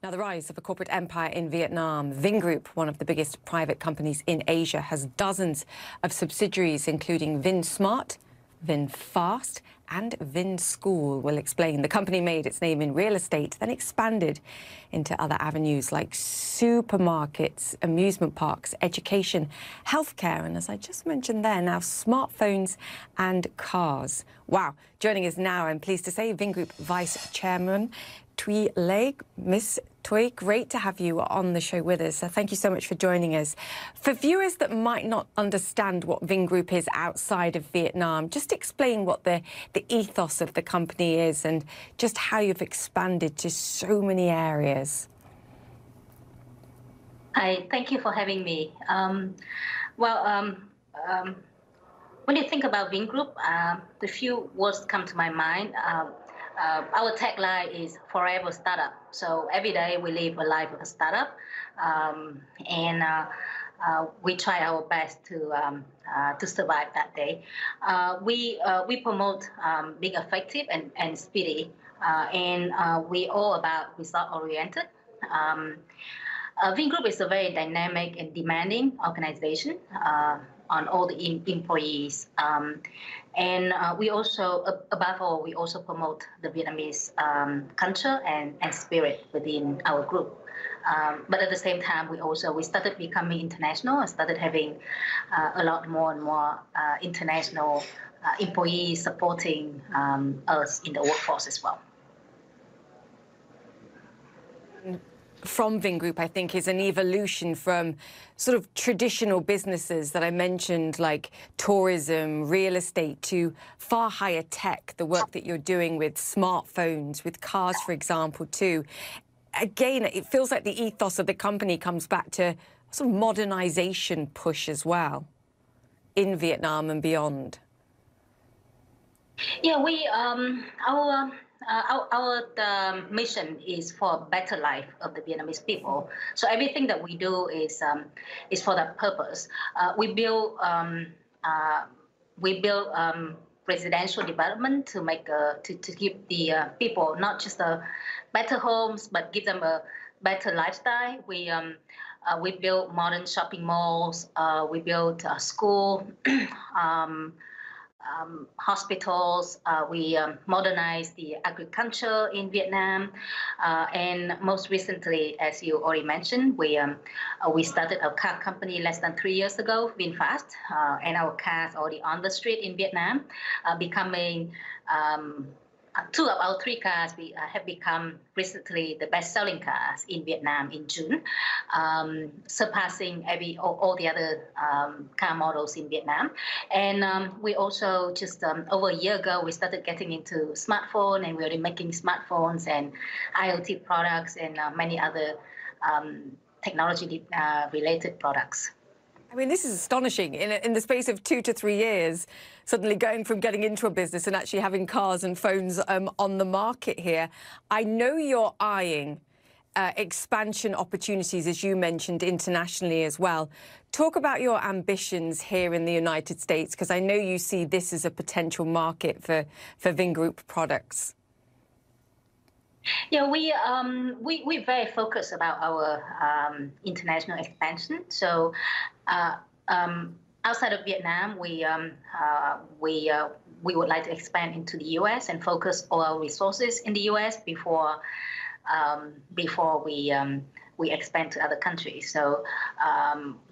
Now, the rise of a corporate empire in Vietnam, Vingroup, one of the biggest private companies in Asia, has dozens of subsidiaries, including VinSmart, VinFast and VinSchool. We'll explain. The company made its name in real estate, then expanded into other avenues like supermarkets, amusement parks, education, healthcare, and as I just mentioned there, now smartphones and cars. Wow. Joining us now, I'm pleased to say, Vingroup Vice Chairman Thuy Le. Miss Thuy, great to have you on the show with us. So thank you so much for joining us. For viewers that might not understand what Vingroup is outside of Vietnam, just explain what the ethos of the company is and just how you've expanded to so many areas. Hi, thank you for having me. When you think about Vingroup, the few words come to my mind. Our tagline is forever startup. So every day we live a life of a startup, and we try our best to survive that day. We promote being effective and speedy, and we all about result oriented. Vingroup is a very dynamic and demanding organization on all the employees. And we also, above all, we also promote the Vietnamese culture and spirit within our group. But at the same time, we started becoming international and started having a lot more and more international employees supporting us in the workforce as well. From Vingroup, I think, is an evolution from sort of traditional businesses that I mentioned, like tourism, real estate, to far higher tech, the work that you're doing with smartphones, with cars, for example, too. Again, it feels like the ethos of the company comes back to sort of modernization push as well in Vietnam and beyond. Yeah, our mission is for a better life of the Vietnamese people. So everything that we do is for that purpose. We build residential development to make to give the people not just better homes, but give them a better lifestyle. We build modern shopping malls. We build a school. Hospitals, we modernize the agriculture in Vietnam, and most recently, as you already mentioned, we started a car company less than 3 years ago, VinFast, and our cars already on the street in Vietnam, becoming 2 of our 3 cars have become recently the best-selling cars in Vietnam in June, surpassing all the other car models in Vietnam. And we also just over a year ago we started getting into smartphone, and we're already making smartphones and IoT products and many other technology related products. I mean, this is astonishing. In the space of 2 to 3 years, suddenly going from getting into a business and actually having cars and phones on the market here. I know you're eyeing expansion opportunities, as you mentioned, internationally as well. Talk about your ambitions here in the United States, because I know you see this as a potential market for Vingroup products. Yeah, we're very focused about our international expansion. So outside of Vietnam, we would like to expand into the U.S. and focus all our resources in the U.S. before we expand to other countries. So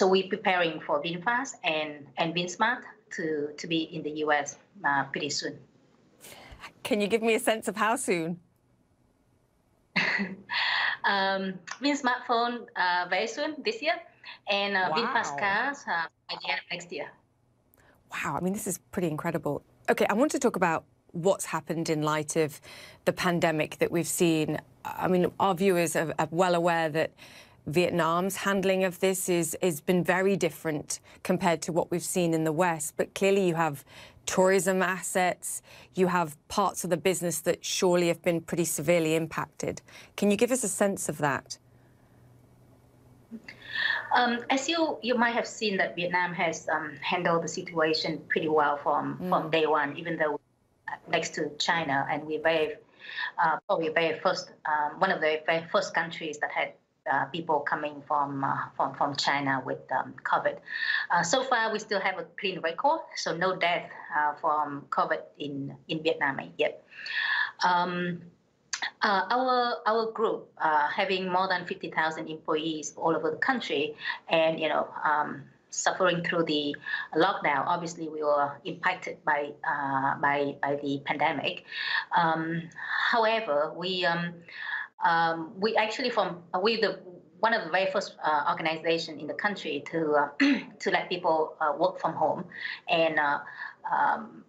we're preparing for VinFast and VinSmart to be in the U.S. Pretty soon. Can you give me a sense of how soon? VinSmartphone very soon this year, and wow. VinFast cars by the end of next year. Wow, I mean, this is pretty incredible. Okay, I want to talk about what's happened in light of the pandemic that we've seen. I mean, our viewers are well aware that Vietnam's handling of this has been very different compared to what we've seen in the West. But clearly you have tourism assets, you have parts of the business that surely have been pretty severely impacted. Can you give us a sense of that? As you might have seen, that Vietnam has handled the situation pretty well from day one, even though next to China, and we're very probably one of the very first countries that had people coming from China with COVID. So far, we still have a clean record, so no death from COVID in Vietnam yet. Our group, having more than 50,000 employees all over the country, and suffering through the lockdown. Obviously, we were impacted by the pandemic. However, we actually one of the very first organization in the country to let people work from home and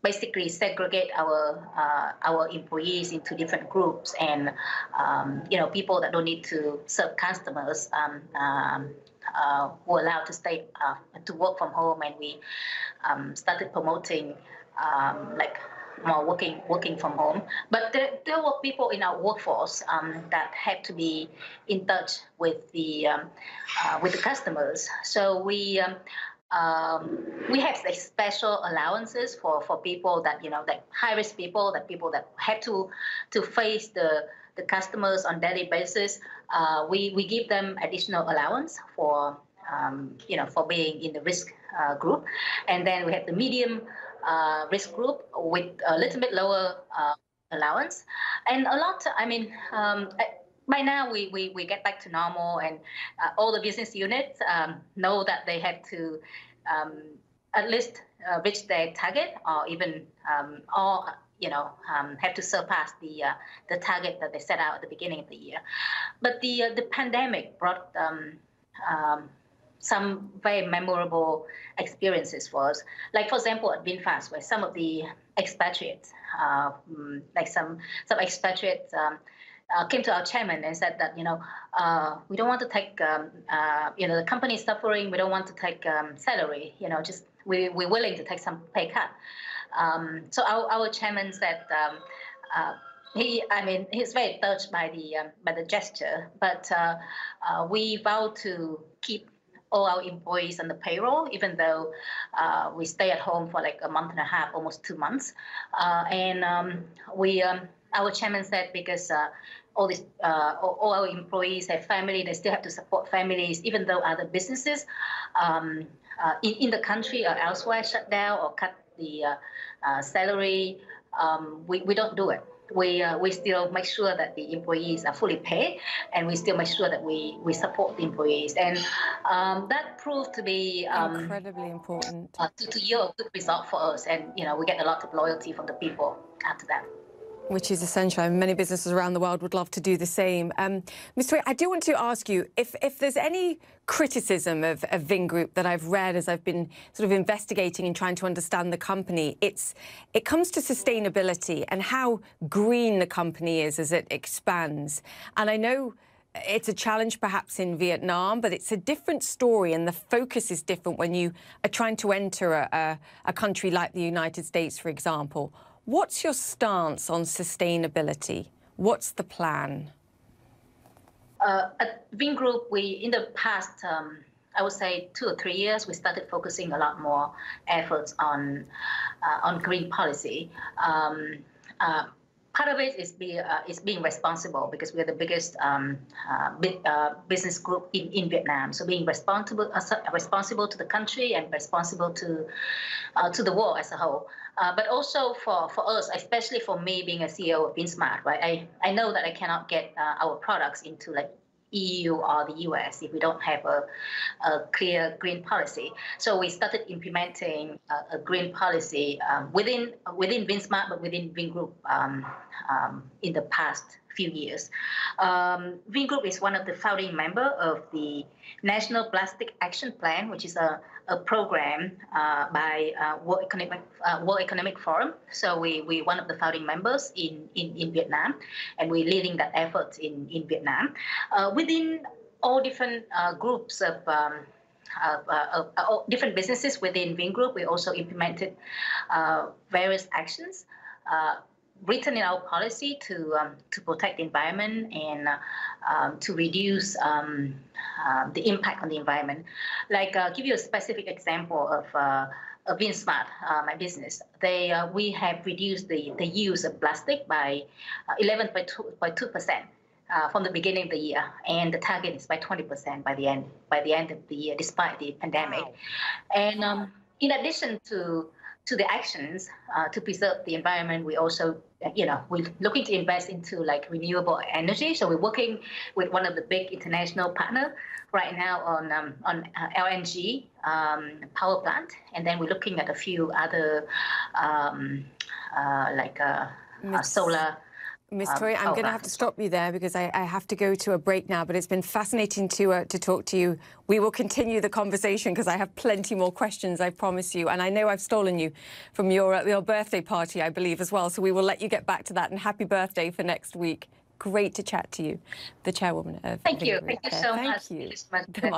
basically segregate our employees into different groups, and people that don't need to serve customers were allowed to stay to work from home, and we started promoting more working from home. But there were people in our workforce that had to be in touch with the customers. So we have special allowances for people that that high risk people that had to face the customers on daily basis. We give them additional allowance for for being in the risk group, and then we have the medium risk group with a little bit lower allowance, and a lot. By now we get back to normal, and all the business units know that they had to at least reach their target, or even have to surpass the target that they set out at the beginning of the year. But the pandemic brought some very memorable experiences for us. Like, for example, at VinFast, where some of the expatriates, some expatriates came to our chairman and said that, we don't want to take, the company is suffering, we don't want to take salary, we're willing to take some pay cut. So our chairman said, he's very touched by the gesture, but we vow to keep all our employees on the payroll, even though we stay at home for like a month and a half, almost 2 months. Our chairman said, because all our employees have family, they still have to support families, even though other businesses in the country or elsewhere shut down or cut the salary. We don't do it. We still make sure that the employees are fully paid, and we still make sure that we support the employees, and that proved to be incredibly important to yield a good result for us, and we get a lot of loyalty from the people after that. Which is essential. And many businesses around the world would love to do the same. Mr. Wei, I do want to ask you if there's any criticism of Vingroup that I've read as I've been sort of investigating and trying to understand the company. It comes to sustainability and how green the company is as it expands. And I know it's a challenge perhaps in Vietnam, but it's a different story, and the focus is different when you are trying to enter a country like the United States, for example. What's your stance on sustainability? What's the plan? At Vingroup, in the past, I would say 2 or 3 years, we started focusing a lot more efforts on green policy. Part of it is being responsible, because we're the biggest business group in Vietnam. So being responsible to the country and responsible to the world as a whole. But also for us, especially for me being a CEO of VinSmart, right? I know that I cannot get our products into like EU or the US if we don't have a clear green policy. So we started implementing a green policy within VinSmart, but within Vingroup in the past few years. Vingroup is one of the founding members of the National Plastic Action Plan, which is a program by World Economic Forum. So we're one of the founding members in Vietnam, and we're leading that effort in Vietnam. Within all different groups of different businesses within Vingroup, we also implemented various actions written in our policy to protect the environment and to reduce the impact on the environment. Like, give you a specific example of VinSmart, my business, we have reduced the use of plastic by 11.2%. From the beginning of the year, and the target is by 20% by the end of the year, despite the pandemic. Wow. And in addition to the actions to preserve the environment, we also, we're looking to invest into like renewable energy. So we're working with one of the big international partner right now on LNG power plant, and then we're looking at a few other solar. Ms. Toy, I'm going to have to stop you there because I have to go to a break now, but it's been fascinating to talk to you. We will continue the conversation because I have plenty more questions, I promise you. And I know I've stolen you from your birthday party, I believe, as well. So we will let you get back to that, and happy birthday for next week. Great to chat to you, the chairwoman of Thank you. Vingroup. Thank you so much. Thank you. Thank you so much.